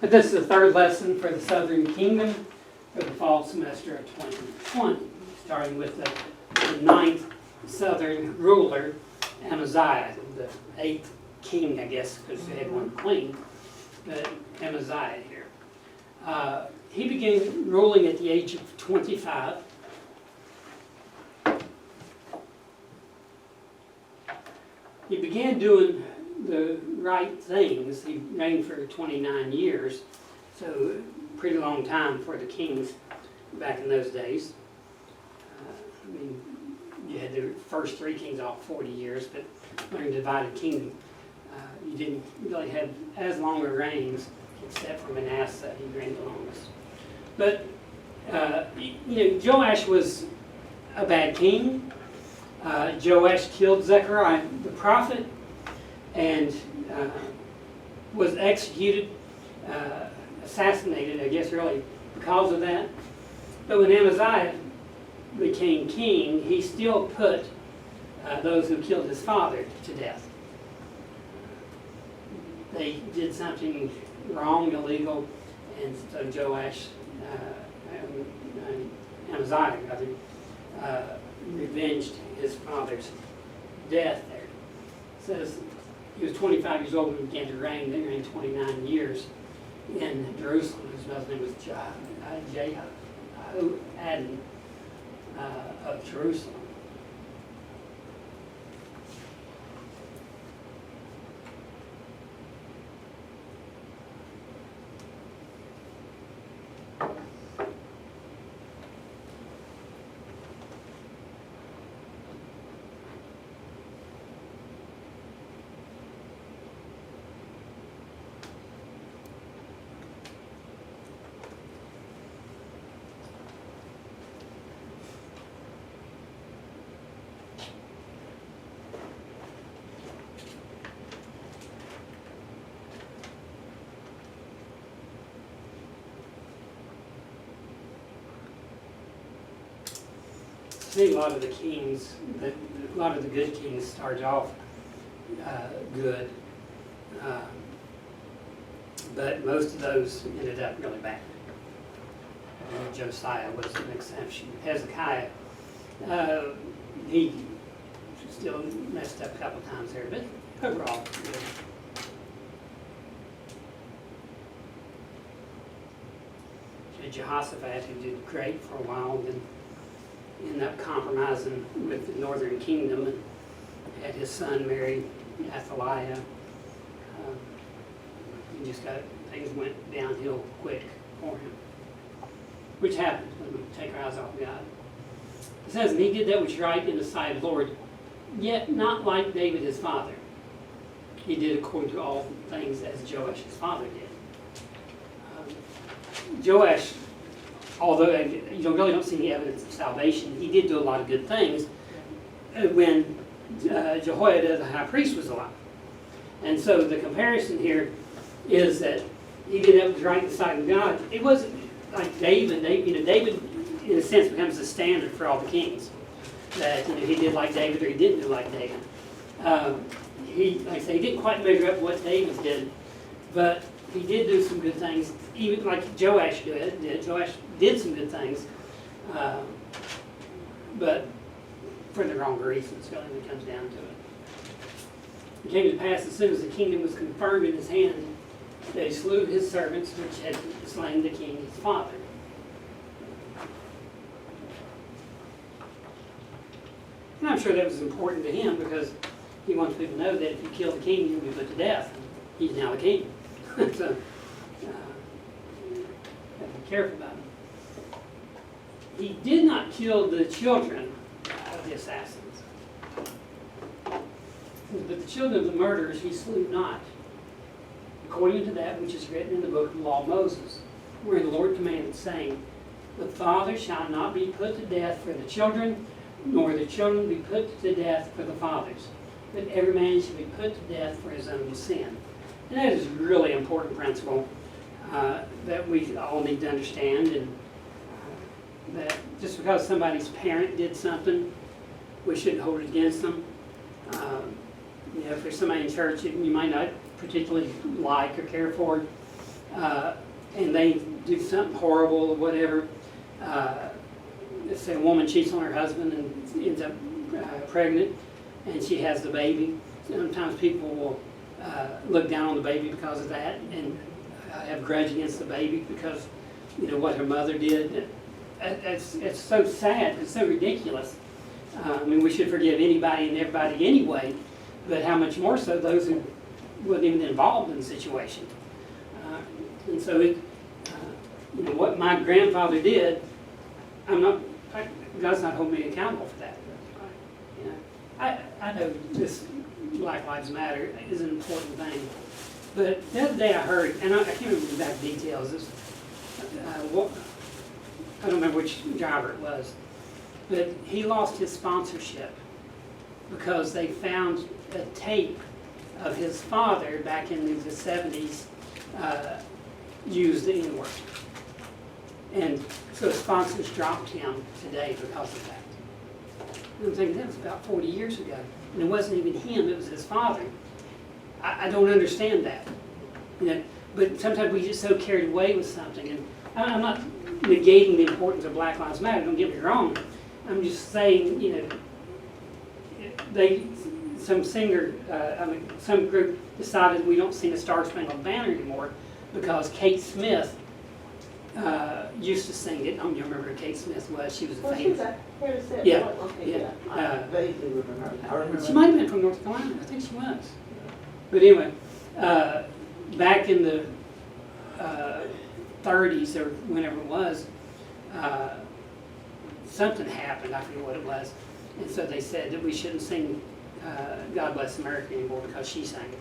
This is the third lesson for the Southern Kingdom for the fall semester of 2020, starting with the ninth southern ruler, Amaziah, the eighth king, I guess, because they had one queen, but Amaziah here. He began ruling at the age of 25. He began doing the right things. He reigned for 29 years, so pretty long time for the kings back in those days. I mean, you had the first three kings off 40 years, but during the divided kingdom, you didn't really have as long a reigns, except for Manasseh, he reigned the longest. But, Joash was a bad king. Joash killed Zechariah the prophet and was executed, assassinated, I guess, really because of that. But when Amaziah became king, he still put those who killed his father to death. They did something wrong, illegal, and so Amaziah rather, revenged his father's death there. It says he was 25 years old when he began to reign. They reigned 29 years in Jerusalem. His mother's name was Jehoiakim of Jerusalem. I think a lot of the kings, a lot of the good kings started off good, but most of those ended up really bad. Josiah was an exception. Hezekiah, he still messed up a couple times there, but overall good. Jehoshaphat, who did great for a while, and then ended up compromising with the northern kingdom and had his son marry Athaliah. Things went downhill quick for him, which happens when we take our eyes off God. It says, and he did that which was right in the sight of the Lord, yet not like David his father. He did according to all things as Joash his father did. Joash, although you really don't see any evidence of salvation, he did do a lot of good things when Jehoiada the high priest was alive. And so the comparison here is that he did that was right in the sight of God. It wasn't like David. David, in a sense, becomes the standard for all the kings. That he did like David or he didn't do like David. Like I say, he didn't quite measure up what David did, but he did do some good things, even like Joash did. Joash did some good things, but for the wrong reasons, really, when it comes down to it. It came to pass as soon as the kingdom was confirmed in his hand, that he slew his servants which had slain the king his father. And I'm sure that was important to him because he wants people to know that if you kill the king, you'll be put to death. He's now the king. So, have to be careful about him. He did not kill the children of the assassins. But the children of the murderers he slew not, according to that which is written in the book of the law of Moses, wherein the Lord commanded, saying, the father shall not be put to death for the children, nor the children be put to death for the fathers, but every man shall be put to death for his own sin. And that is a really important principle that we all need to understand, and that just because somebody's parent did something, we shouldn't hold it against them. If there's somebody in church that you might not particularly like or care for, and they do something horrible or whatever. Let's say a woman cheats on her husband and ends up pregnant, and she has the baby. Sometimes people will look down on the baby because of that, and have a grudge against the baby because, you know, what her mother did. It's so sad. It's so ridiculous. I mean, we should forgive anybody and everybody anyway, but how much more so those who wasn't even involved in the situation. And so, you know, what my grandfather did, God's not holding me accountable for that. You know, I know this Black Lives Matter is an important thing, but the other day I heard, and I can't remember the exact details. I don't remember which driver it was, but he lost his sponsorship because they found a tape of his father back in the 70s used the N-word. And so sponsors dropped him today because of that. And I'm thinking, that was about 40 years ago. And it wasn't even him, it was his father. I don't understand that. You know, but sometimes we get so carried away with something. And I'm not negating the importance of Black Lives Matter, don't get me wrong. I'm just saying, you know, some group decided we don't sing a Star Spangled Banner anymore because Kate Smith used to sing it. I don't remember who Kate Smith was. She was a famous. Yeah. Okay, I vaguely remember. I remember. She might have been from North Carolina. I think she was. But anyway, back in the 30s or whenever it was, something happened. I forget what it was. And so they said that we shouldn't sing God Bless America anymore because she sang it.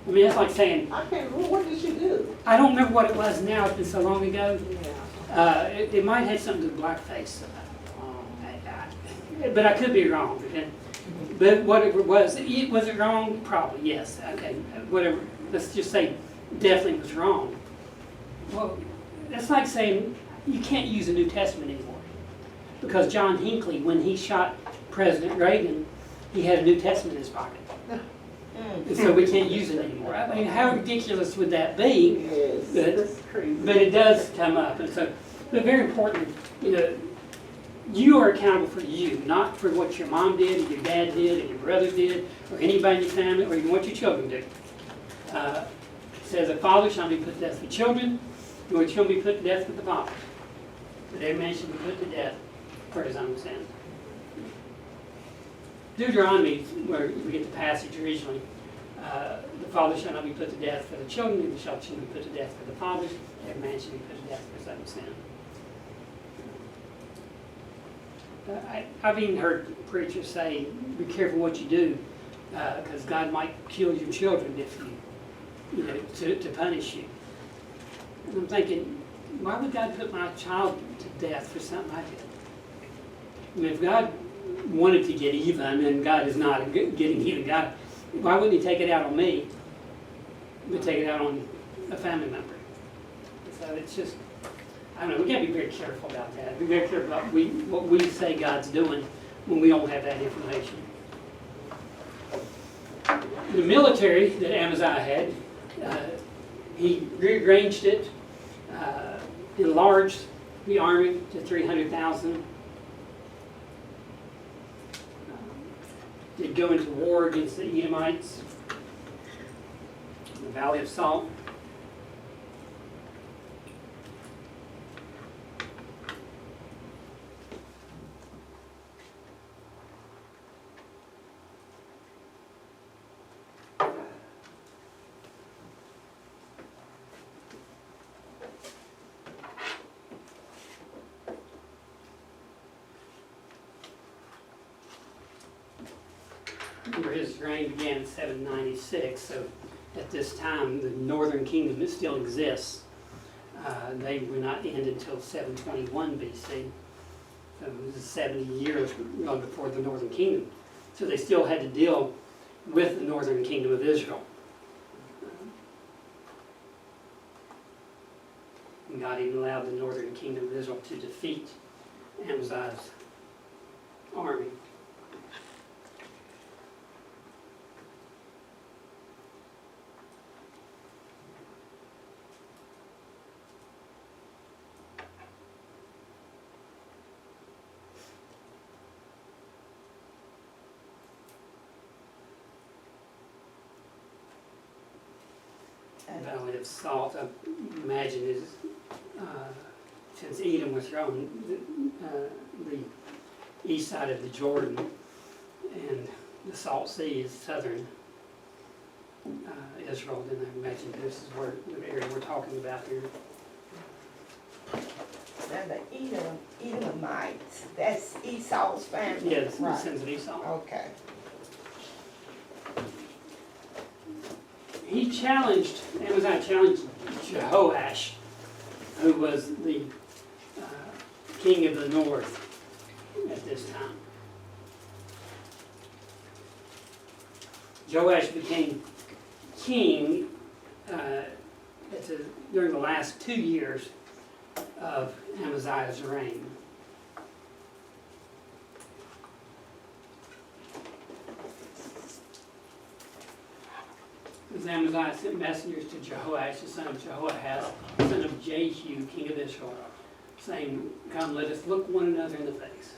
I mean, that's like saying... I can't remember. What did she do? I don't remember what it was now. It's been so long ago. Yeah. It might have something to do with blackface. But I could be wrong. But whatever it was it wrong? Probably, yes. Okay, whatever. Let's just say definitely was wrong. Well, that's like saying you can't use the New Testament anymore. Because John Hinckley, when he shot President Reagan, he had a New Testament in his pocket. And so we can't use it anymore. I mean, how ridiculous would that be? Yes, that's crazy. But it does come up. And so, but very important, you know, you are accountable for you, not for what your mom did, or your dad did, or your brother did, or anybody in your family, or even what your children do. It says, a father shall be put to death for children, nor children be put to death for the father. But every man shall be put to death for his own sin. Deuteronomy, where we get the passage originally, the father shall not be put to death for the children, and the child shall be put to death for the fathers, every man shall be put to death for his own sin. I've even heard preachers say, be careful what you do, because God might kill your children if you know, to punish you. And I'm thinking, why would God put my child to death for something I did? I mean, if God wanted to get even, and God is not getting even, God, why wouldn't He take it out on me, but take it out on a family member? So it's just, I don't know, we got to be very careful about that. Be very careful about what we say God's doing when we don't have that information. The military that Amaziah had, he rearranged it, enlarged the army to 300,000. Did go into war against the Edomites in the Valley of Salt. Remember, his reign began in 796, so at this time the northern kingdom still exists. They were not ended until 721 BC. So it was 70 years long before the northern kingdom. So they still had to deal with the northern kingdom of Israel. And God even allowed the northern kingdom of Israel to defeat Amaziah's army. Valley of Salt, I imagine is, since Edom was on the east side of the Jordan, and the Salt Sea is southern Israel, then I imagine this is where the area we're talking about here. Now the Edomites, that's Esau's family? Yeah, the Right. sons of Esau. Okay. Amaziah challenged Jehoash, who was the king of the north at this time. Joash became king during the last 2 years of Amaziah's reign. As Amaziah sent messengers to Jehoash, the son of Jehoahaz, son of Jehu, king of Israel, saying, "Come, let us look one another in the face."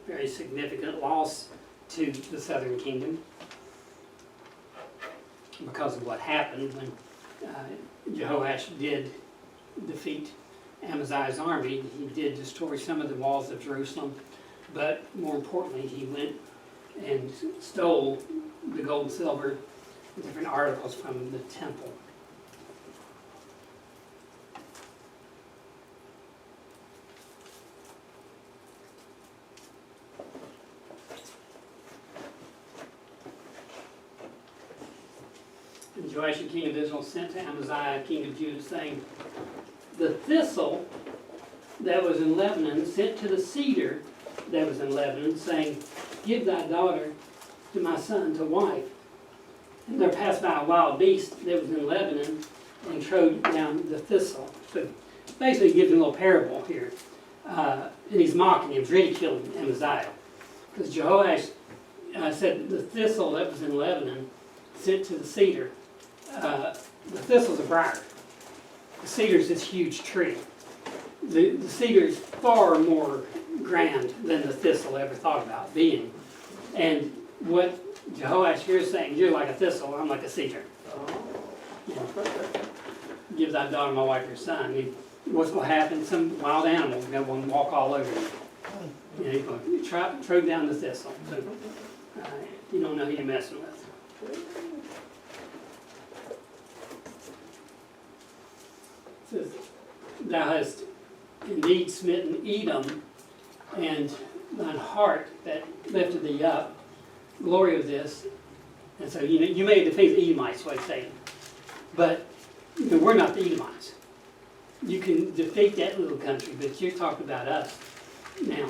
Very significant loss to the southern kingdom because of what happened when Jehoash did defeat Amaziah's army. He did destroy some of the walls of Jerusalem, but more importantly, he went and stole the gold, silver, different articles from the temple. And Joash, king of Israel, sent to Amaziah, king of Judah, saying, "The thistle that was in Lebanon sent to the cedar that was in Lebanon, saying, Give thy daughter to my son to wife. And there passed by a wild beast that was in Lebanon and trode down the thistle." So basically he gives him a little parable here. And he's mocking him, he's ridiculing Amaziah. Because Jehoash said the thistle that was in Lebanon sent to the cedar. The thistle's a briar. The cedar's this huge tree. The cedar's far more grand than the thistle ever thought about being. And what Jehoash here is saying, you're like a thistle, I'm like a cedar. You know, give thy daughter my wife, your son. I mean, what's going to happen? Some wild animal is going to walk all over you. You know, he's going to trode down the thistle. So, you don't know who you're messing with. It says, "Thou hast indeed smitten Edom, and thine heart that lifted thee up, glory of this." And so, you know, you may defeat the Edomites, what it's saying. But you know, we're not the Edomites. You can defeat that little country, but you're talking about us now.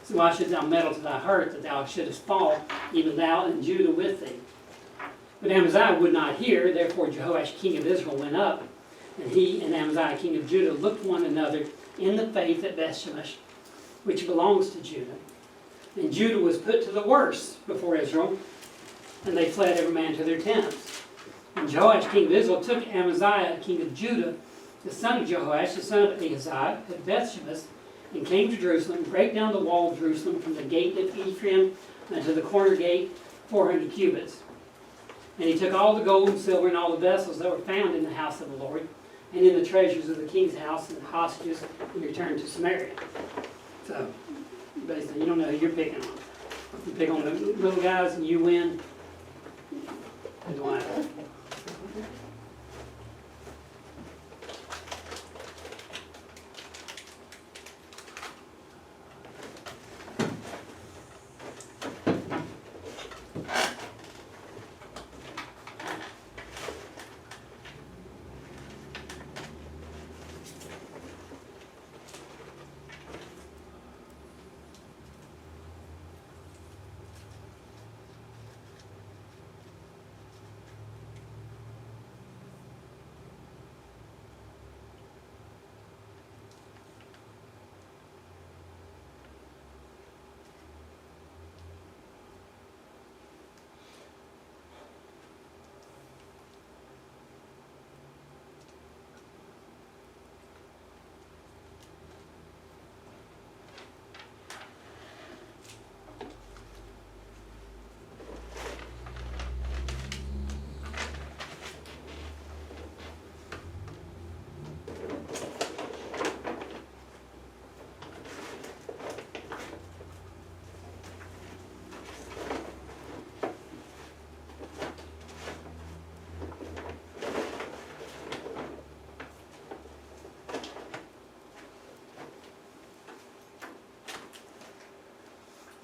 "So why should thou meddle to thy heart, that thou shouldest fall, even thou and Judah with thee?" But Amaziah would not hear, therefore Jehoash king of Israel went up, and he and Amaziah king of Judah looked one another in the face at Bethshemesh, which belongs to Judah. And Judah was put to the worse before Israel, and they fled every man to their tents. And Jehoash king of Israel took Amaziah king of Judah, the son of Jehoash, the son of Ahaziah, at Bethshemesh, and came to Jerusalem, and brake down the wall of Jerusalem from the gate of Ephraim unto the corner gate, 400 cubits. And he took all the gold and silver and all the vessels that were found in the house of the Lord, and in the treasures of the king's house and the hostages, and returned to Samaria. So, basically, you don't know who you're picking on. You pick on the little guys and you win. It don't matter.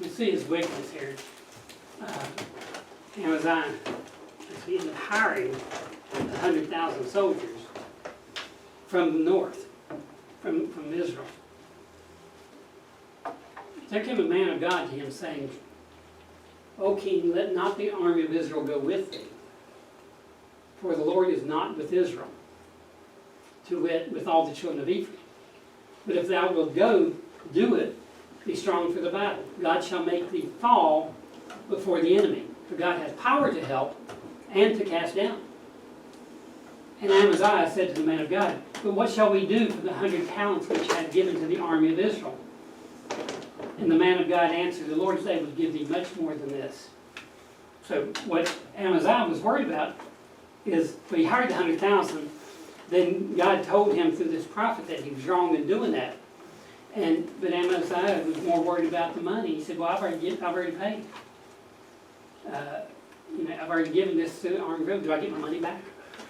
You see his weakness here. Amaziah he ended up hiring 100,000 soldiers from the north, from Israel. There came a man of God to him saying, O king, let not the army of Israel go with thee, for the Lord is not with Israel, to wit, with all the children of Ephraim. But if thou wilt go, do it, be strong for the battle. God shall make thee fall before the enemy. For God has power to help and to cast down. And Amaziah said to the man of God, but what shall we do for the 100 talents which I have given to the army of Israel? And the man of God answered, the Lord is able to give thee much more than this. So what Amaziah was worried about is, when he hired the 100,000, then God told him through this prophet that he was wrong in doing that. But Amaziah was more worried about the money. He said, well, I've already paid. I've already given this to the army group. Do I get my money back?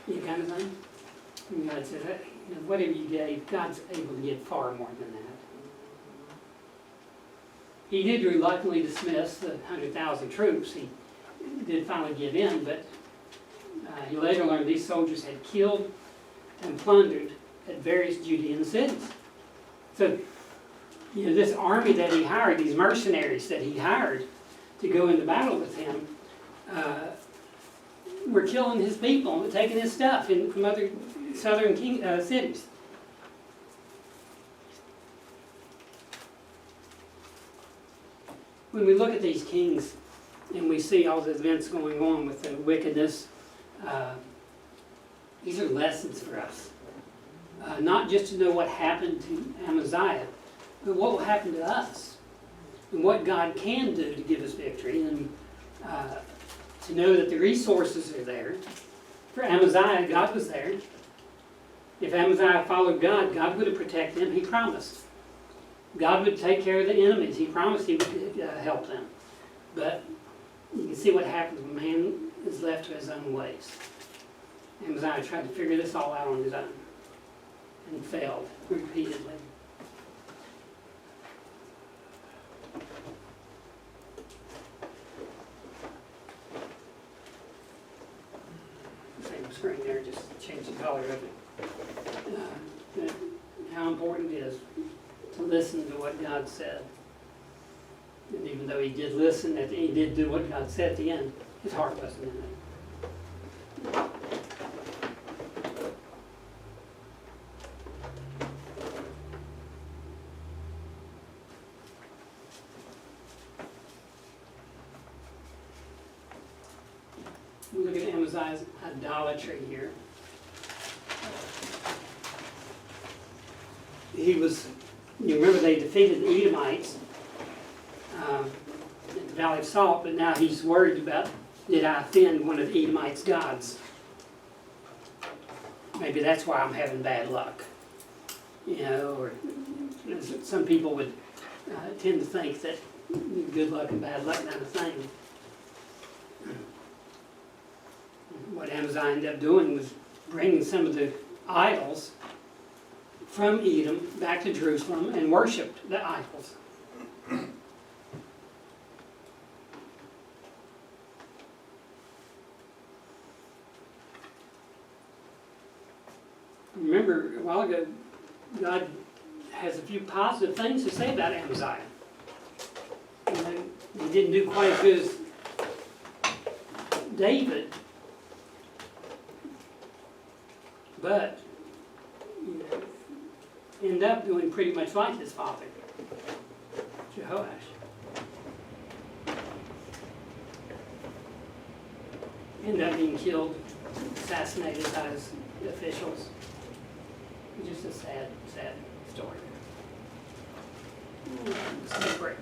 That kind of thing. And God said, whatever you gave, God's able to give far more than that. He did reluctantly dismiss the 100,000 troops. He did finally give in, but he later learned these soldiers had killed and plundered at various Judean cities. So, this army that he hired, these mercenaries that he hired to go into battle with him, were killing his people and taking his stuff from other southern cities. When we look at these kings and we see all the events going on with the wickedness, these are lessons for us. Not just to know what happened to Amaziah, but what will happen to us, and what God can do to give us victory, and to know that the resources are there. For Amaziah, God was there. If Amaziah followed God, God would have protected him. He promised. God would take care of the enemies. He promised he would help them. But you can see what happens when man is left to his own ways. Amaziah tried to figure this all out on his own and failed repeatedly. Same screen there, just change the color of it. How important it is to listen to what God said. And even though he did listen, he did do what God said at the end, his heart wasn't in it. We look at Amaziah's idolatry here. You remember they defeated the Edomites in the Valley of Salt, but now he's worried about, did I offend one of the Edomites' gods? Maybe that's why I'm having bad luck. Or some people would tend to think that good luck and bad luck, not a thing. What Amaziah ended up doing was bringing some of the idols from Edom back to Jerusalem and worshipped the idols. Remember, a while ago, God has a few positive things to say about Amaziah. He didn't do quite as good as David, but ended up doing pretty much like his father, Jehoash. Ended up being killed, assassinated by his officials. Just a sad, sad story. Let's take a break.